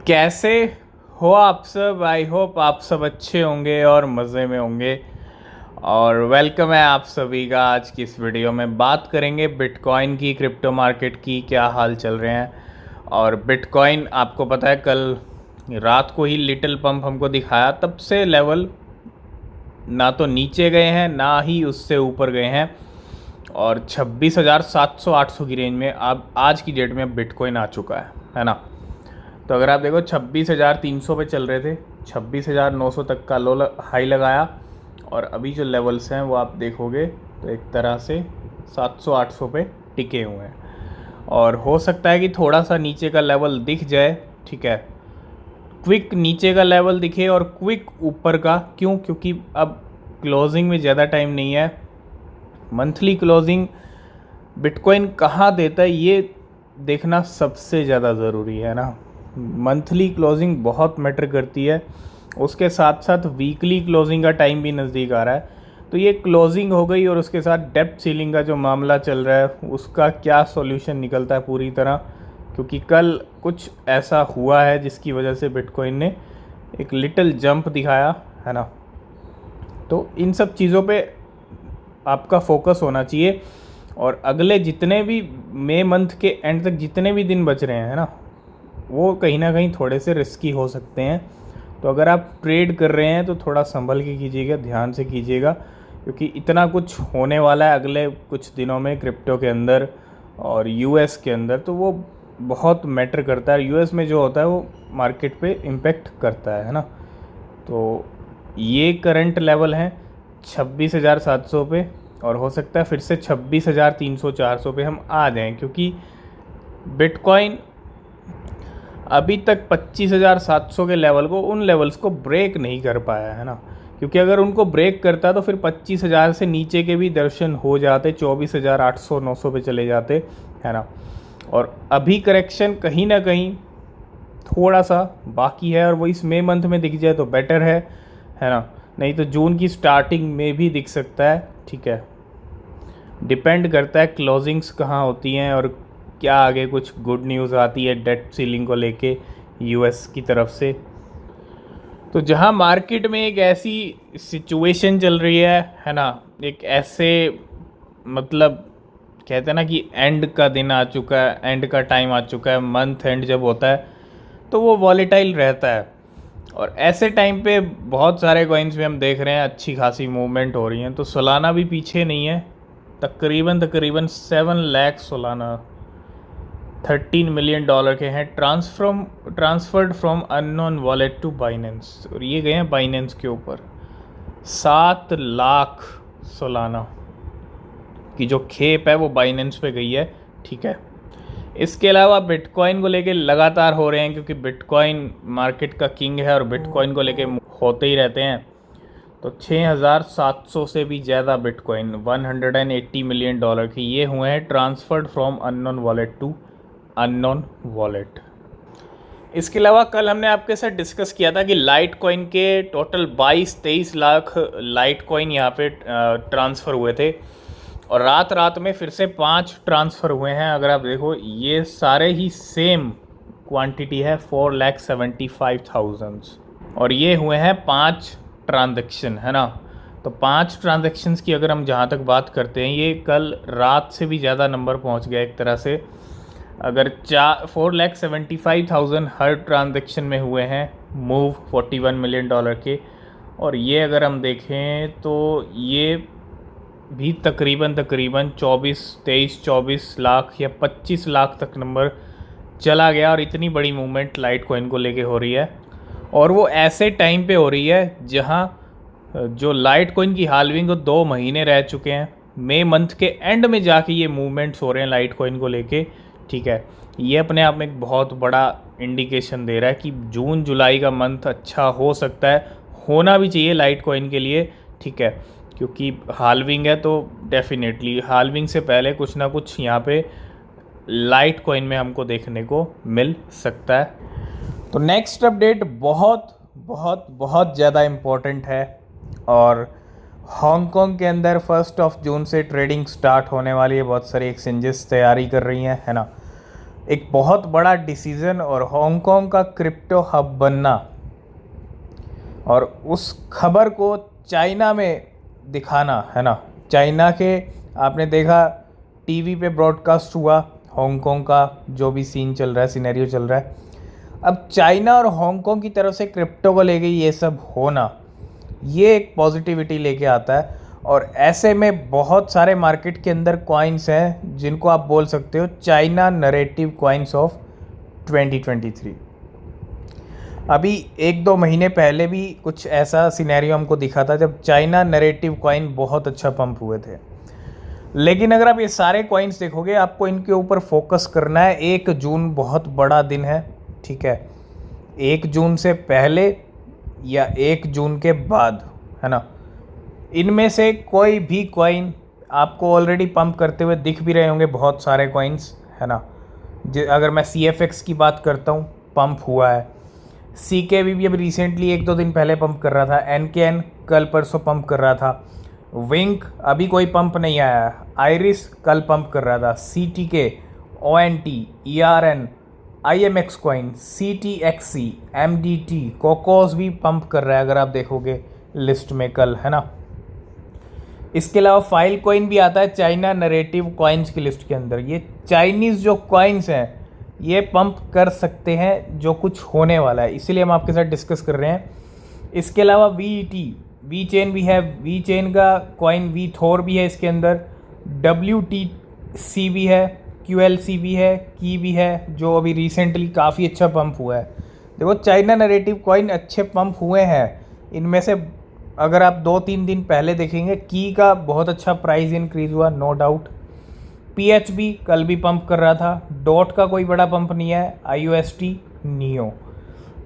कैसे हो आप सब। आई होप आप सब अच्छे होंगे और मज़े में होंगे। और वेलकम है आप सभी का। आज की इस वीडियो में बात करेंगे बिटकॉइन की, क्रिप्टो मार्केट की क्या हाल चल रहे हैं। और बिटकॉइन आपको पता है कल रात को ही लिटिल पंप हमको दिखाया, तब से लेवल ना तो नीचे गए हैं ना ही उससे ऊपर गए हैं। और 26,700-800 की रेंज में अब आज की डेट में बिटकॉइन आ चुका है ना। तो अगर आप देखो 26,300 पे चल रहे थे, 26,900 तक का लो हाई लगाया। और अभी जो लेवल्स हैं वो आप देखोगे तो एक तरह से 700-800 पे टिके हुए हैं। और हो सकता है कि थोड़ा सा नीचे का लेवल दिख जाए, ठीक है, क्विक नीचे का लेवल दिखे और क्विक ऊपर का। क्यों? क्योंकि अब क्लोजिंग में ज़्यादा टाइम नहीं है। मंथली क्लोजिंग बिटकॉइन कहाँ देता है ये देखना सबसे ज़्यादा ज़रूरी है ना। मंथली क्लोजिंग बहुत मैटर करती है, उसके साथ साथ वीकली क्लोजिंग का टाइम भी नज़दीक आ रहा है। तो ये क्लोजिंग हो गई और उसके साथ डेप्थ सीलिंग का जो मामला चल रहा है उसका क्या सॉल्यूशन निकलता है पूरी तरह। क्योंकि कल कुछ ऐसा हुआ है जिसकी वजह से बिटकॉइन ने एक लिटिल जंप दिखाया है ना। तो इन सब चीज़ों पे आपका फोकस होना चाहिए। और अगले जितने भी मई मंथ के एंड तक जितने भी दिन बच रहे हैं ना, वो कहीं ना कहीं थोड़े से रिस्की हो सकते हैं। तो अगर आप ट्रेड कर रहे हैं तो थोड़ा संभल के कीजिएगा, ध्यान से कीजिएगा, क्योंकि इतना कुछ होने वाला है अगले कुछ दिनों में क्रिप्टो के अंदर और यूएस के अंदर। तो वो बहुत मैटर करता है, यूएस में जो होता है वो मार्केट पे इम्पेक्ट करता है ना। तो ये करंट लेवल हैं 26,700 पे, और हो सकता है फिर से 26,300-400 पे हम आ जाएं, क्योंकि बिटकॉइन अभी तक 25,700 के लेवल को, उन लेवल्स को ब्रेक नहीं कर पाया है ना। क्योंकि अगर उनको ब्रेक करता तो फिर 25,000 से नीचे के भी दर्शन हो जाते, 24,800-900 पे चले जाते है ना। और अभी करेक्शन कहीं ना कहीं थोड़ा सा बाकी है, और वो इस मई मंथ में दिख जाए तो बेटर है ना। नहीं तो जून की स्टार्टिंग में भी दिख सकता है, ठीक है। डिपेंड करता है क्लोजिंग्स कहाँ होती हैं और क्या आगे कुछ गुड न्यूज़ आती है डेट सीलिंग को लेके यूएस की तरफ से। तो जहाँ मार्केट में एक ऐसी सिचुएशन चल रही है ना, एक ऐसे मतलब कहते हैं ना कि एंड का दिन आ चुका है, एंड का टाइम आ चुका है। मंथ एंड जब होता है तो वो वॉलेटाइल रहता है। और ऐसे टाइम पे बहुत सारे कॉइन्स में हम देख रहे हैं अच्छी खासी मूवमेंट हो रही है। तो सोलाना भी पीछे नहीं है, तकरीबन 7 लाख सोलाना, $13 मिलियन के हैं transferred from unknown wallet to Binance. और ये गए हैं बाइनेंस के ऊपर। 7 लाख सोलाना की जो खेप है वो बाइनेंस पे गई है, ठीक है। इसके अलावा बिटकॉइन को लेके लगातार हो रहे हैं, क्योंकि बिटकॉइन मार्केट का किंग है और बिटकॉइन को लेके होते ही रहते हैं। तो 6,700 से भी ज़्यादा बिटकॉइन, $180 मिलियन के ये हुए हैं transferred from unknown wallet to unknown wallet. इसके अलावा कल हमने आपके साथ डिस्कस किया था कि लाइट कॉइन के टोटल 22-23 लाख लाइट कॉइन यहाँ पे ट्रांसफ़र हुए थे। और रात में फिर से 5 ट्रांसफ़र हुए हैं। अगर आप देखो ये सारे ही सेम क्वांटिटी है, 4,75,000। और ये हुए हैं 5 ट्रांजैक्शन, है ना। तो 5 ट्रांजैक्शंस की अगर हम जहाँ तक बात करते हैं, ये कल रात से भी ज़्यादा नंबर पहुँच गया एक तरह से। अगर 4,75,000 हर ट्रांजैक्शन में हुए हैं मूव $41 मिलियन के। और ये अगर हम देखें तो ये भी तकरीबन 24 लाख या 25 लाख तक नंबर चला गया। और इतनी बड़ी मूवमेंट लाइट कॉइन को लेके हो रही है, और वो ऐसे टाइम पे हो रही है जहां जो लाइट कॉइन की हाल्विंग को 2 महीने रह चुके हैं। मई मंथ के एंड में जाके ये मूवमेंट्स हो रहे हैं लाइट कॉइन को लेके, ठीक है। ये अपने आप में एक बहुत बड़ा इंडिकेशन दे रहा है कि जून जुलाई का मंथ अच्छा हो सकता है, होना भी चाहिए लाइट कॉइन के लिए, ठीक है। क्योंकि हाल्विंग है तो डेफिनेटली हाल्विंग से पहले कुछ ना कुछ यहाँ पे लाइट कॉइन में हमको देखने को मिल सकता है। तो नेक्स्ट अपडेट बहुत बहुत बहुत ज़्यादा इम्पोर्टेंट है। और हांगकांग के अंदर 1 जून से ट्रेडिंग स्टार्ट होने वाली है। बहुत सारी एक्सचेंजेस तैयारी कर रही हैं, है ना। एक बहुत बड़ा डिसीजन और हांगकांग का क्रिप्टो हब बनना, और उस खबर को चाइना में दिखाना, है ना। चाइना के आपने देखा टीवी पे ब्रॉडकास्ट हुआ हांगकांग का जो भी सीन चल रहा है, सिनेरियो चल रहा है। अब चाइना और हांगकांग की तरफ से क्रिप्टो को लेके ये सब होना, ये एक पॉजिटिविटी लेके आता है। और ऐसे में बहुत सारे मार्केट के अंदर कॉइन्स हैं जिनको आप बोल सकते हो चाइना नरेटिव कॉइन्स ऑफ 2023। अभी 1-2 महीने पहले भी कुछ ऐसा सिनेरियो हमको दिखा था जब चाइना नरेटिव कॉइन बहुत अच्छा पंप हुए थे। लेकिन अगर आप ये सारे कॉइन्स देखोगे, आपको इनके ऊपर फोकस करना है। 1 जून बहुत बड़ा दिन है, ठीक है। 1 जून से पहले या 1 जून के बाद, है ना, इनमें से कोई भी कॉइन आपको ऑलरेडी पंप करते हुए दिख भी रहे होंगे, बहुत सारे कॉइन्स, है ना। अगर मैं CFX की बात करता हूँ, पंप हुआ है। CKB भी अभी रिसेंटली 1-2 दिन पहले पंप कर रहा था। NKN कल परसों पंप कर रहा था। विंक अभी कोई पंप नहीं आया है। आइरिस कल पंप कर रहा था। CTK, ONT, ERN, IMX coin, CTXC, MDT, Cocos भी पंप कर रहा है अगर आप देखोगे लिस्ट में कल, है ना। इसके अलावा फाइल कॉइन भी आता है चाइना नरेटिव कॉइन्स की लिस्ट के अंदर। ये चाइनीज़ जो कॉइन्स हैं ये पंप कर सकते हैं जो कुछ होने वाला है, इसीलिए हम आपके साथ डिस्कस कर रहे हैं। इसके अलावा वी चेन भी है, वी चेन का कॉइन वी थोर भी है इसके अंदर, WTC भी है, QLC भी है, की भी है, जो अभी रिसेंटली काफ़ी अच्छा पंप हुआ है। देखो चाइना नरेटिव कॉइन अच्छे पंप हुए हैं। इनमें से अगर आप 2-3 दिन पहले देखेंगे, की का बहुत अच्छा प्राइस इंक्रीज हुआ, नो डाउट। PHB कल भी पंप कर रहा था। डॉट का कोई बड़ा पंप नहीं है। IOST, नियो,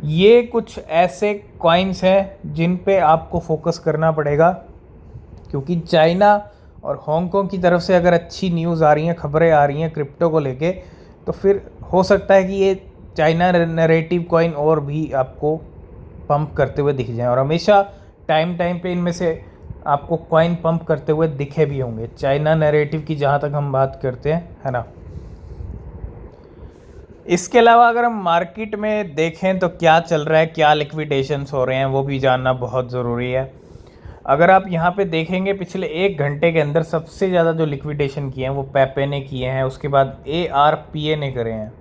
ये कुछ ऐसे कॉइन्स हैं जिन पे आपको फोकस करना पड़ेगा, क्योंकि चाइना और हांगकांग की तरफ से अगर अच्छी न्यूज़ आ रही हैं, खबरें आ रही हैं क्रिप्टो को लेके, तो फिर हो सकता है कि ये चाइना नरेटिव कॉइन और भी आपको पंप करते हुए दिख जाएं। और हमेशा टाइम पे इनमें से आपको कॉइन पंप करते हुए दिखे भी होंगे, चाइना नरेटिव की जहाँ तक हम बात करते हैं, है ना। इसके अलावा अगर हम मार्केट में देखें तो क्या चल रहा है, क्या लिक्विडेशंस हो रहे हैं, वो भी जानना बहुत ज़रूरी है। अगर आप यहाँ पे देखेंगे पिछले 1 घंटे के अंदर सबसे ज़्यादा जो लिक्विडेशन किए हैं वो पेपे ने किए हैं, उसके बाद ARPA ने करे हैं।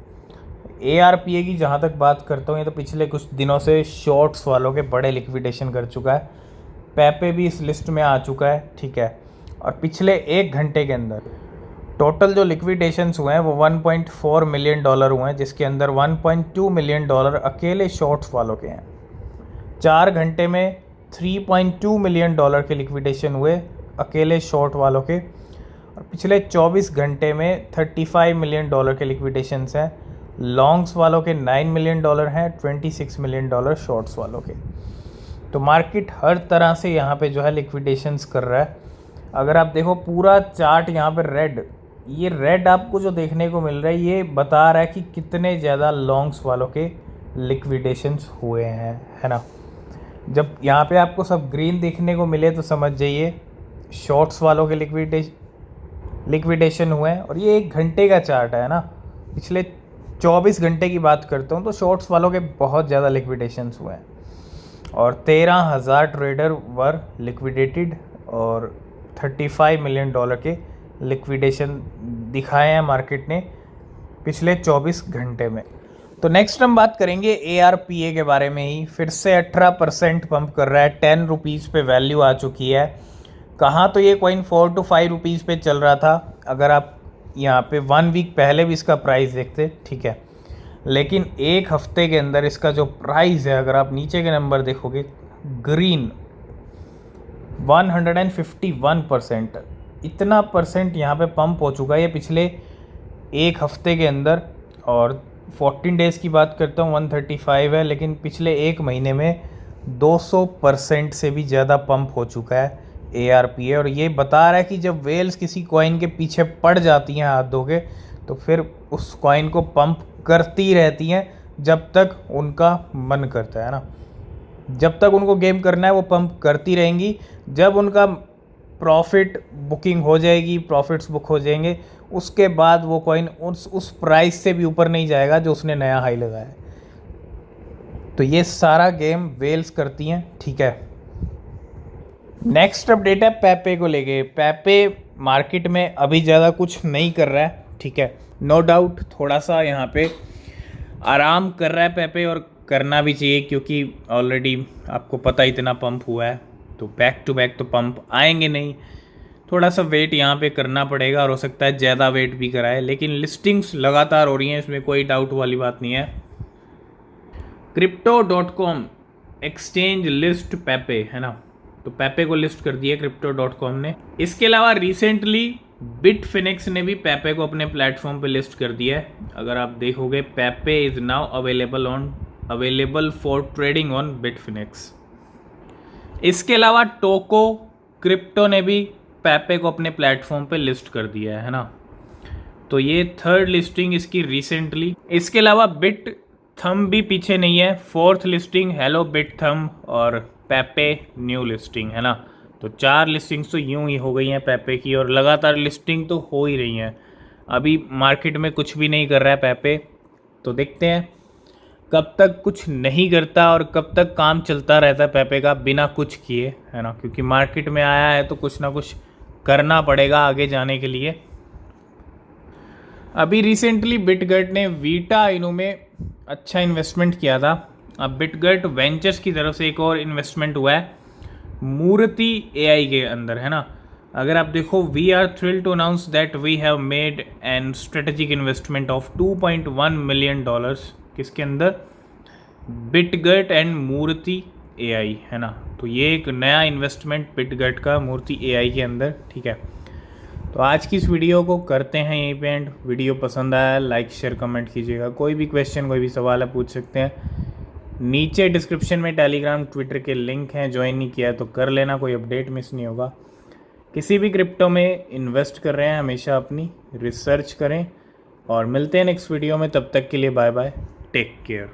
ARPA की जहाँ तक बात करता हूँ, ये तो पिछले कुछ दिनों से शॉर्ट्स वालों के बड़े लिक्विडेशन कर चुका है। पेपे भी इस लिस्ट में आ चुका है, ठीक है। और पिछले 1 घंटे के अंदर टोटल जो लिक्विडेशंस हुए हैं वो $1.4 मिलियन हुए हैं, जिसके अंदर $1.2 मिलियन अकेले शॉर्ट्स वालों के हैं। 4 घंटे में $3.2 मिलियन के लिक्विडेशन हुए अकेले शॉर्ट वालों के। और पिछले 24 घंटे में $35 मिलियन के लिक्विडेशंस हैं। लॉन्ग्स वालों के $9 मिलियन हैं, $26 मिलियन शॉर्ट्स वालों के। तो मार्केट हर तरह से यहाँ पे जो है लिक्विडेशंस कर रहा है। अगर आप देखो पूरा चार्ट यहाँ पे रेड, ये रेड आपको जो देखने को मिल रहा है ये बता रहा है कि कितने ज़्यादा लॉन्ग्स वालों के लिक्विडेशंस हुए हैं, है ना। जब यहाँ पे आपको सब ग्रीन देखने को मिले तो समझ जाइए शॉर्ट्स वालों के लिक्विडेशन हुए हैं। और ये 1 घंटे का चार्ट है ना, पिछले 24 घंटे की बात करता हूँ तो शॉर्ट्स वालों के बहुत ज़्यादा लिक्विडेशंस हुए हैं। और 13,000 ट्रेडर वर लिक्विडेटेड और $35 मिलियन के लिक्विडेशन दिखाए हैं मार्केट ने पिछले 24 घंटे में। तो नेक्स्ट हम बात करेंगे ARPA के बारे में ही। फिर से 18% पंप कर रहा है, 10 रुपीज़ पे वैल्यू आ चुकी है। कहाँ तो ये कॉइन 4 to 5 रुपीज़ पे चल रहा था अगर आप यहाँ पे 1 वीक पहले भी इसका प्राइस देखते, ठीक है। लेकिन 1 हफ्ते के अंदर इसका जो प्राइस है, अगर आप नीचे के नंबर देखोगे, ग्रीन 151%, इतना परसेंट यहाँ पे पंप हो चुका है ये पिछले 1 हफ्ते के अंदर। और 14 डेज़ की बात करता हूँ 135 है, लेकिन पिछले 1 महीने में 200% से भी ज़्यादा पंप हो चुका है ARPA। और ये बता रहा है कि जब वेल्स किसी कॉइन के पीछे पड़ जाती हैं हाथ धो के, तो फिर उस कॉइन को पंप करती रहती हैं जब तक उनका मन करता है ना। जब तक उनको गेम करना है वो पंप करती रहेंगी। जब उनका प्रॉफिट बुकिंग हो जाएगी, प्रॉफिट्स बुक हो जाएंगे, उसके बाद वो कॉइन उस प्राइस से भी ऊपर नहीं जाएगा जो उसने नया हाई लगाया है। तो ये सारा गेम वेल्स करती हैं, ठीक है। नेक्स्ट अपडेट है पेपे को लेके। पेपे मार्केट में अभी ज़्यादा कुछ नहीं कर रहा है, ठीक है। नो डाउट थोड़ा सा यहाँ पे आराम कर रहा है पेपे, और करना भी चाहिए क्योंकि ऑलरेडी आपको पता इतना पंप हुआ है, तो बैक टू बैक तो पंप आएंगे नहीं। थोड़ा सा वेट यहाँ पे करना पड़ेगा, और हो सकता है ज़्यादा वेट भी कराए, लेकिन लिस्टिंग्स लगातार हो रही हैं, इसमें कोई डाउट वाली बात नहीं है। Crypto.com एक्सचेंज लिस्ट पेपे, है ना, तो पेपे को लिस्ट कर दिया Crypto.com ने। इसके अलावा रिसेंटली बिटफिनिक्स ने भी पेपे को अपने प्लेटफॉर्म पे लिस्ट कर दिया है। अगर आप देखोगे Pepe is now available for trading on Bitfinex. इसके अलावा टोको क्रिप्टो ने भी पेपे को अपने प्लेटफॉर्म पे लिस्ट कर दिया है ना, तो ये थर्ड लिस्टिंग इसकी रिसेंटली। इसके अलावा बिट थम भी पीछे नहीं है, फोर्थ लिस्टिंग हेलो बिट थम और पेपे न्यू लिस्टिंग, है ना। तो 4 लिस्टिंग्स तो यूं ही हो गई हैं पेपे की, और लगातार लिस्टिंग तो हो ही रही हैं। अभी मार्केट में कुछ भी नहीं कर रहा है पेपे, तो देखते हैं कब तक कुछ नहीं करता और कब तक काम चलता रहता है पेपे का बिना कुछ किए, है ना, क्योंकि मार्केट में आया है तो कुछ ना कुछ करना पड़ेगा आगे जाने के लिए। अभी रिसेंटली बिटगट ने वीटा इनू में अच्छा इन्वेस्टमेंट किया था। अब बिटगट वेंचर्स की तरफ से एक और इन्वेस्टमेंट हुआ है मूर्ति एआई के अंदर, है ना। अगर आप देखो, we are thrilled to announce that we have made an strategic investment of $2.1 million, किसके अंदर, बिटगट एंड मूर्ति एआई, है ना। तो ये एक नया इन्वेस्टमेंट बिटगट का मूर्ति एआई के अंदर, ठीक है। तो आज की इस वीडियो को करते हैं यहीं पे एंड। वीडियो पसंद आया लाइक शेयर कमेंट कीजिएगा। कोई भी क्वेश्चन कोई भी सवाल है पूछ सकते हैं। नीचे डिस्क्रिप्शन में टेलीग्राम ट्विटर के लिंक हैं, ज्वाइन नहीं किया है तो कर लेना, कोई अपडेट मिस नहीं होगा। किसी भी क्रिप्टो में इन्वेस्ट कर रहे हैं हमेशा अपनी रिसर्च करें, और मिलते हैं नेक्स्ट वीडियो में। तब तक के लिए बाय बाय, टेक केयर।